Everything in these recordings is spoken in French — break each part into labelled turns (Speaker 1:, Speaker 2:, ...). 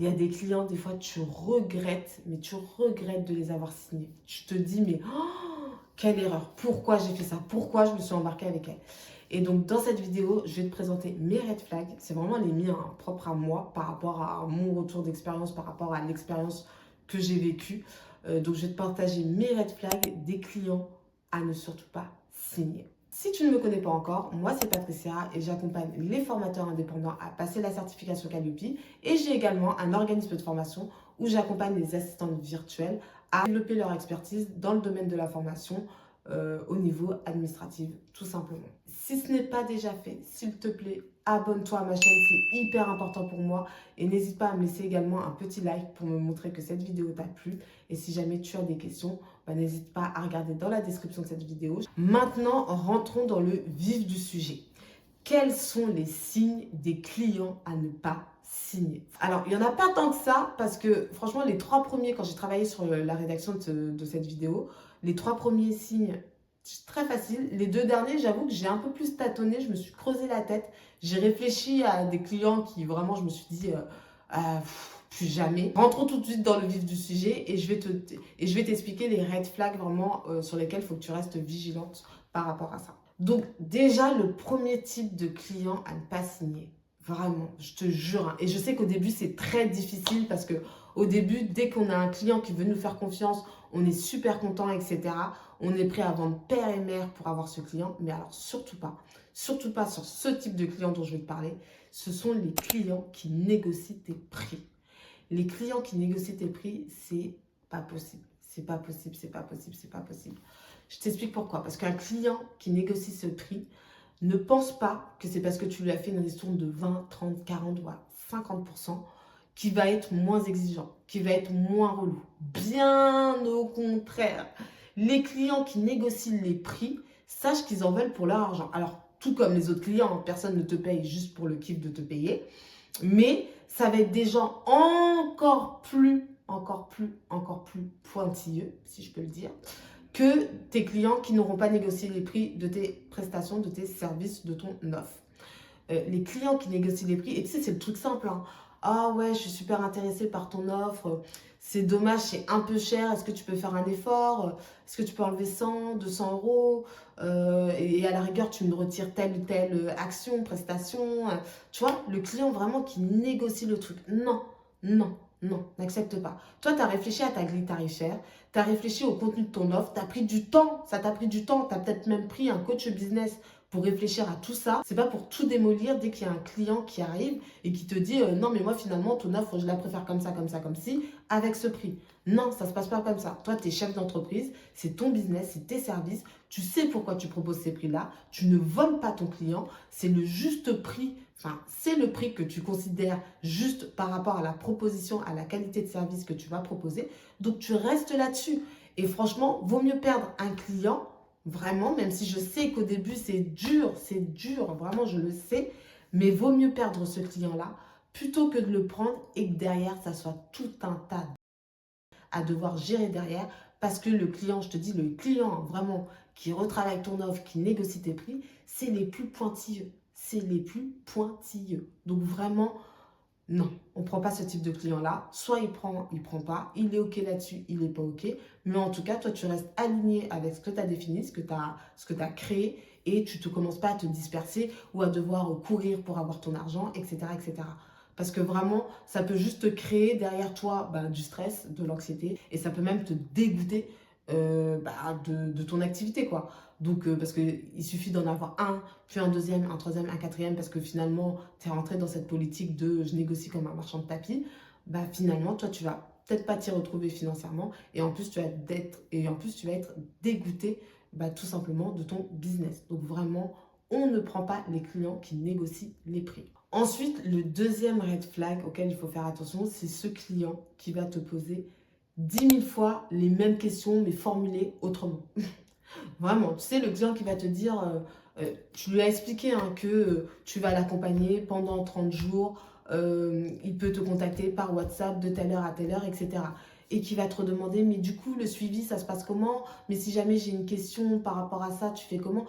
Speaker 1: Il y a des clients, des fois, tu regrettes, mais tu regrettes de les avoir signés. Tu te dis, mais oh, quelle erreur, pourquoi j'ai fait ça, pourquoi je me suis embarquée avec elle. Et donc, dans cette vidéo, je vais te présenter mes red flags. C'est vraiment les miens, hein, propres à moi, par rapport à mon retour d'expérience, par rapport à l'expérience que j'ai vécue. Donc, je vais te partager mes red flags des clients à ne surtout pas signer. Si tu ne me connais pas encore, moi c'est Patricia et j'accompagne les formateurs indépendants à passer la certification Calliope et j'ai également un organisme de formation où j'accompagne les assistantes virtuelles à développer leur expertise dans le domaine de la formation au niveau administratif tout simplement. Si ce n'est pas déjà fait, s'il te plaît, abonne-toi à ma chaîne, c'est hyper important pour moi et n'hésite pas à me laisser également un petit like pour me montrer que cette vidéo t'a plu et si jamais tu as des questions, n'hésite pas à regarder dans la description de cette vidéo. Maintenant, rentrons dans le vif du sujet. Quels sont les signes des clients à ne pas signer? Alors, il n'y en a pas tant que ça, parce que franchement, les 3 premiers, quand j'ai travaillé sur la rédaction de cette vidéo, les 3 premiers signes, c'est très facile. Les 2 derniers, j'avoue que j'ai un peu plus tâtonné, je me suis creusé la tête. J'ai réfléchi à des clients qui vraiment, je me suis dit, plus jamais. Rentrons tout de suite dans le vif du sujet et je vais t'expliquer les red flags vraiment sur lesquels il faut que tu restes vigilante par rapport à ça. Donc déjà, le premier type de client à ne pas signer, vraiment, je te jure. Hein, et je sais qu'au début, c'est très difficile parce que au début, dès qu'on a un client qui veut nous faire confiance, on est super content, etc. On est prêt à vendre père et mère pour avoir ce client. Mais alors surtout pas sur ce type de client dont je vais te parler. Ce sont les clients qui négocient tes prix. Les clients qui négocient tes prix, c'est pas possible. C'est pas possible, c'est pas possible, c'est pas possible. Je t'explique pourquoi. Parce qu'un client qui négocie ce prix ne pense pas que c'est parce que tu lui as fait une ristourne de 20, 30, 40, voire 50% qu'il va être moins exigeant, qu'il va être moins relou. Bien au contraire. Les clients qui négocient les prix, sachent qu'ils en veulent pour leur argent. Alors, tout comme les autres clients, personne ne te paye juste pour le kiff de te payer. Mais ça va être des gens encore plus pointilleux, si je peux le dire, que tes clients qui n'auront pas négocié les prix de tes prestations, de tes services, de ton offre. Les clients qui négocient les prix, et tu sais, c'est le truc simple. Hein. Ah ouais, je suis super intéressée par ton offre. C'est dommage, c'est un peu cher. Est-ce que tu peux faire un effort? Est-ce que tu peux enlever 100, 200 euros? Et à la rigueur, tu me retires telle ou telle action, prestation. Tu vois, le client vraiment qui négocie le truc. Non, non, non, n'accepte pas. Toi, tu as réfléchi à ta grille tarifaire. Tu as réfléchi au contenu de ton offre. Tu as pris du temps. Ça t'a pris du temps. Tu as peut-être même pris un coach business pour réfléchir à tout ça. C'est pas pour tout démolir dès qu'il y a un client qui arrive et qui te dit non mais moi finalement ton offre je la préfère comme ça, comme ça, comme ci, avec ce prix. Non, ça se passe pas comme ça. Toi tu es chef d'entreprise, c'est ton business, c'est tes services, tu sais pourquoi tu proposes ces prix-là, tu ne voles pas ton client, c'est le juste prix, enfin c'est le prix que tu considères juste par rapport à la proposition, à la qualité de service que tu vas proposer. Donc tu restes là-dessus. Et franchement, vaut mieux perdre un client. Vraiment, même si je sais qu'au début, c'est dur, vraiment, je le sais. Mais vaut mieux perdre ce client-là plutôt que de le prendre et que derrière, ça soit tout un tas à devoir gérer derrière. Parce que le client, je te dis, le client vraiment qui retravaille ton offre, qui négocie tes prix, c'est les plus pointilleux. C'est les plus pointilleux. Donc vraiment, non, on ne prend pas ce type de client-là. Soit il prend pas, il est OK là-dessus, il n'est pas OK. Mais en tout cas, toi, tu restes aligné avec ce que tu as défini, ce que tu as créé et tu ne commences pas à te disperser ou à devoir courir pour avoir ton argent, etc., etc. Parce que vraiment, ça peut juste te créer derrière toi du stress, de l'anxiété et ça peut même te dégoûter de ton activité, quoi. Donc, parce qu'il suffit d'en avoir un, puis un deuxième, un troisième, un quatrième, parce que finalement, tu es rentré dans cette politique de je négocie comme un marchand de tapis, finalement, toi, tu vas peut-être pas t'y retrouver financièrement, et en plus, tu vas être dégoûté tout simplement de ton business. Donc, vraiment, on ne prend pas les clients qui négocient les prix. Ensuite, le deuxième red flag auquel il faut faire attention, c'est ce client qui va te poser 10 000 fois les mêmes questions, mais formulées autrement. Vraiment, tu sais, le client qui va te dire, tu lui as expliqué hein, que tu vas l'accompagner pendant 30 jours, il peut te contacter par WhatsApp de telle heure à telle heure, etc. Et qui va te redemander, mais du coup, le suivi, ça se passe comment? Mais si jamais j'ai une question par rapport à ça, tu fais comment?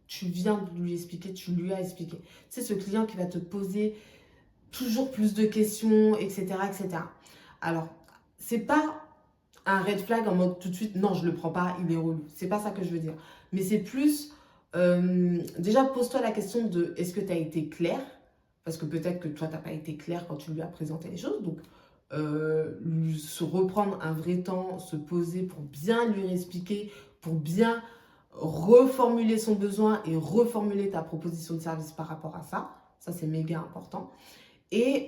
Speaker 1: Tu viens de lui expliquer, tu lui as expliqué. C'est ce client qui va te poser toujours plus de questions, etc., etc. Alors, c'est pas un red flag en mode tout de suite, non, je le prends pas, il est relou. C'est pas ça que je veux dire. Mais c'est plus, déjà, pose-toi la question de est-ce que tu as été clair? Parce que peut-être que toi, tu n'as pas été clair quand tu lui as présenté les choses. Donc, se reprendre un vrai temps, se poser pour bien lui expliquer, pour bien reformuler son besoin et reformuler ta proposition de service par rapport à ça. Ça, c'est méga important. Et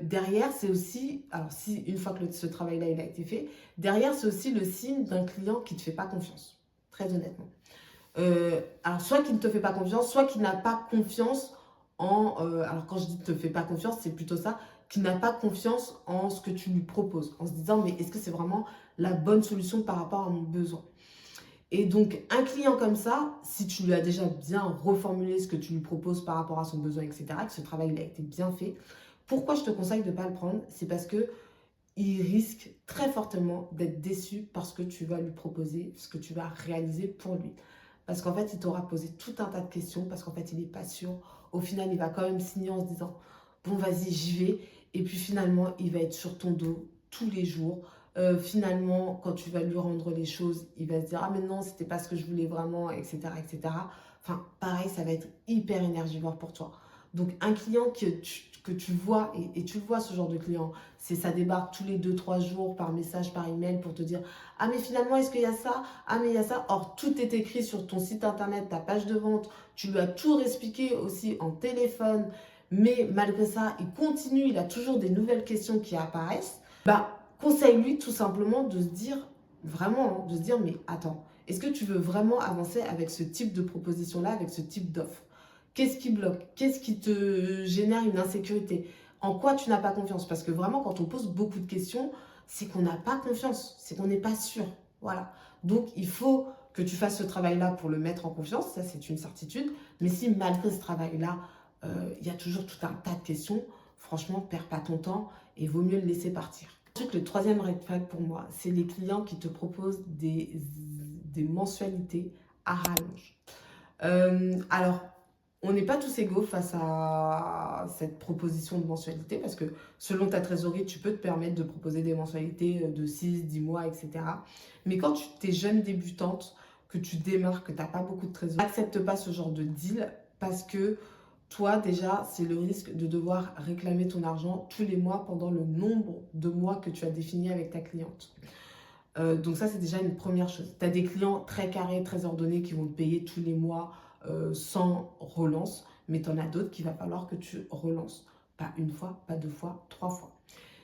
Speaker 1: derrière, c'est aussi, alors si une fois que ce travail-là il a été fait, derrière, c'est aussi le signe d'un client qui ne te fait pas confiance, très honnêtement. Alors, soit qui ne te fait pas confiance, soit qui n'a pas confiance en... alors, quand je dis ne te fait pas confiance, c'est plutôt ça, qui n'a pas confiance en ce que tu lui proposes, en se disant, mais est-ce que c'est vraiment la bonne solution par rapport à mon besoin? Et donc, un client comme ça, si tu lui as déjà bien reformulé ce que tu lui proposes par rapport à son besoin, etc., que ce travail il a été bien fait, pourquoi je te conseille de ne pas le prendre? C'est parce que il risque très fortement d'être déçu parce que tu vas lui proposer ce que tu vas réaliser pour lui. Parce qu'en fait, il t'aura posé tout un tas de questions, parce qu'en fait, il n'est pas sûr. Au final, il va quand même signer en se disant, bon, vas-y, j'y vais. Et puis finalement, il va être sur ton dos tous les jours. Finalement, quand tu vas lui rendre les choses, il va se dire, ah mais non, c'était pas ce que je voulais vraiment, etc., etc. Enfin, pareil, ça va être hyper énergivore pour toi. Donc, un client que tu vois, et tu le vois ce genre de client, c'est ça débarque tous les 2-3 jours par message, par email pour te dire, ah mais finalement, est-ce qu'il y a ça? Ah mais il y a ça. Or, tout est écrit sur ton site internet, ta page de vente. Tu lui as tout expliqué aussi en téléphone. Mais malgré ça, il continue, il a toujours des nouvelles questions qui apparaissent. Bah, conseille-lui tout simplement de se dire, vraiment, de se dire, mais attends, est-ce que tu veux vraiment avancer avec ce type de proposition-là, avec ce type d'offre? Qu'est-ce qui bloque? Qu'est-ce qui te génère une insécurité? En quoi tu n'as pas confiance? Parce que vraiment, quand on pose beaucoup de questions, c'est qu'on n'a pas confiance, c'est qu'on n'est pas sûr. Voilà. Donc, il faut que tu fasses ce travail-là pour le mettre en confiance, ça c'est une certitude. Mais si malgré ce travail-là, il y a toujours tout un tas de questions, franchement, perds pas ton temps et vaut mieux le laisser partir. Ensuite, le troisième red flag pour moi, c'est les clients qui te proposent des mensualités à rallonge. Alors, on n'est pas tous égaux face à cette proposition de mensualité parce que selon ta trésorerie, tu peux te permettre de proposer des mensualités de 6, 10 mois, etc. Mais quand tu es jeune débutante, que tu démarres, que tu n'as pas beaucoup de trésorerie, n'accepte pas ce genre de deal parce que toi, déjà, c'est le risque de devoir réclamer ton argent tous les mois pendant le nombre de mois que tu as défini avec ta cliente. Donc ça, c'est déjà une première chose. Tu as des clients très carrés, très ordonnés qui vont te payer tous les mois sans relance, mais tu en as d'autres qu'il va falloir que tu relances. Pas une fois, pas 2 fois, 3 fois.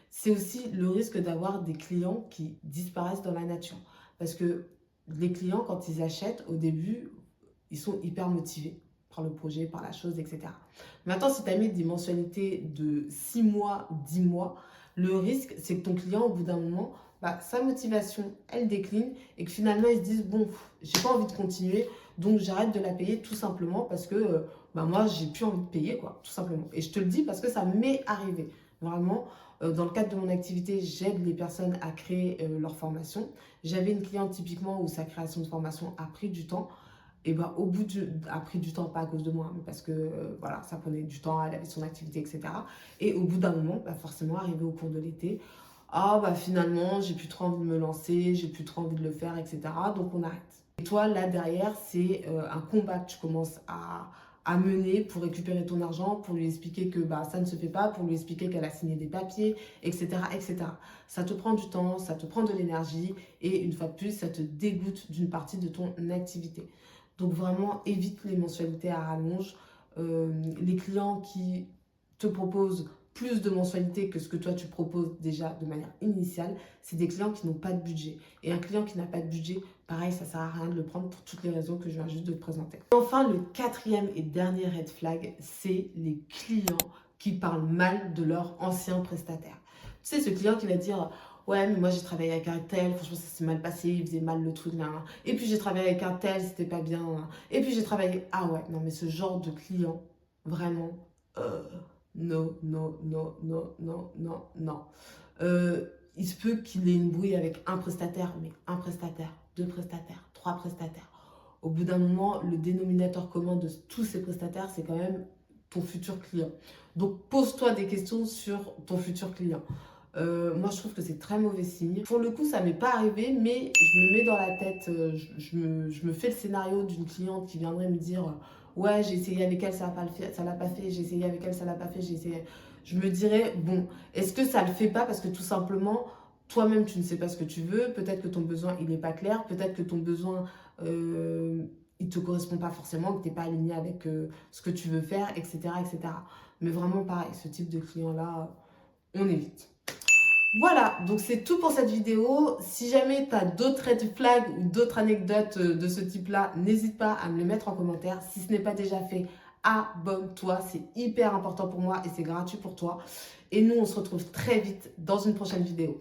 Speaker 1: C'est aussi le risque d'avoir des clients qui disparaissent dans la nature. Parce que les clients, quand ils achètent, au début, ils sont hyper motivés par le projet, par la chose, etc. Maintenant, si tu as mis des mensualités de 6 mois, 10 mois, le risque, c'est que ton client, au bout d'un moment, bah, sa motivation, elle décline et que finalement, ils se disent, bon, j'ai pas envie de continuer, donc j'arrête de la payer tout simplement parce que bah, moi, j'ai plus envie de payer, quoi, tout simplement. Et je te le dis parce que ça m'est arrivé. Vraiment, dans le cadre de mon activité, j'aide les personnes à créer leur formation. J'avais une cliente typiquement où sa création de formation a pris du temps. Et ben, au bout a pris du temps, pas à cause de moi, mais parce que voilà, ça prenait du temps, elle avait son activité, etc. Et au bout d'un moment, bah, forcément, arrivé au cours de l'été, ah bah finalement, j'ai plus trop envie de me lancer, j'ai plus trop envie de le faire, etc. Donc on arrête. Et toi, là derrière, c'est un combat que tu commences à mener pour récupérer ton argent, pour lui expliquer que bah, ça ne se fait pas, pour lui expliquer qu'elle a signé des papiers, etc., etc. Ça te prend du temps, ça te prend de l'énergie et une fois de plus, ça te dégoûte d'une partie de ton activité. Donc vraiment, évite les mensualités à rallonge. Les clients qui te proposent plus de mensualités que ce que toi tu proposes déjà de manière initiale, c'est des clients qui n'ont pas de budget. Et un client qui n'a pas de budget, pareil, ça ne sert à rien de le prendre pour toutes les raisons que je viens juste de te présenter. Et enfin, le quatrième et dernier red flag, c'est les clients qui parlent mal de leur ancien prestataire. Tu sais, ce client qui va dire, ouais, mais moi j'ai travaillé avec un tel, franchement ça s'est mal passé, il faisait mal le truc là. Et puis j'ai travaillé avec un tel, c'était pas bien. Et puis j'ai travaillé. Ah ouais, non, mais ce genre de client, vraiment, non, non, non, non, non, non, non. Il se peut qu'il ait une brouille avec un prestataire, mais un prestataire, 2 prestataires, 3 prestataires. Au bout d'un moment, le dénominateur commun de tous ces prestataires, c'est quand même ton futur client. Donc, pose-toi des questions sur ton futur client. Moi, je trouve que c'est très mauvais signe. Pour le coup, ça m'est pas arrivé, mais je me mets dans la tête, je me fais le scénario d'une cliente qui viendrait me dire ouais, j'ai essayé avec elle, ça l'a pas fait, j'ai essayé avec elle, ça l'a pas fait, j'ai essayé. Je me dirais, bon, est-ce que ça le fait pas parce que tout simplement, toi-même, tu ne sais pas ce que tu veux, peut-être que ton besoin, il n'est pas clair, peut-être que ton besoin, il te correspond pas forcément, que tu n'es pas aligné avec ce que tu veux faire, etc., etc. Mais vraiment, pareil, ce type de client-là, on évite. Voilà, donc c'est tout pour cette vidéo. Si jamais tu as d'autres red flags ou d'autres anecdotes de ce type-là, n'hésite pas à me les mettre en commentaire. Si ce n'est pas déjà fait, abonne-toi, c'est hyper important pour moi et c'est gratuit pour toi. Et nous, on se retrouve très vite dans une prochaine vidéo.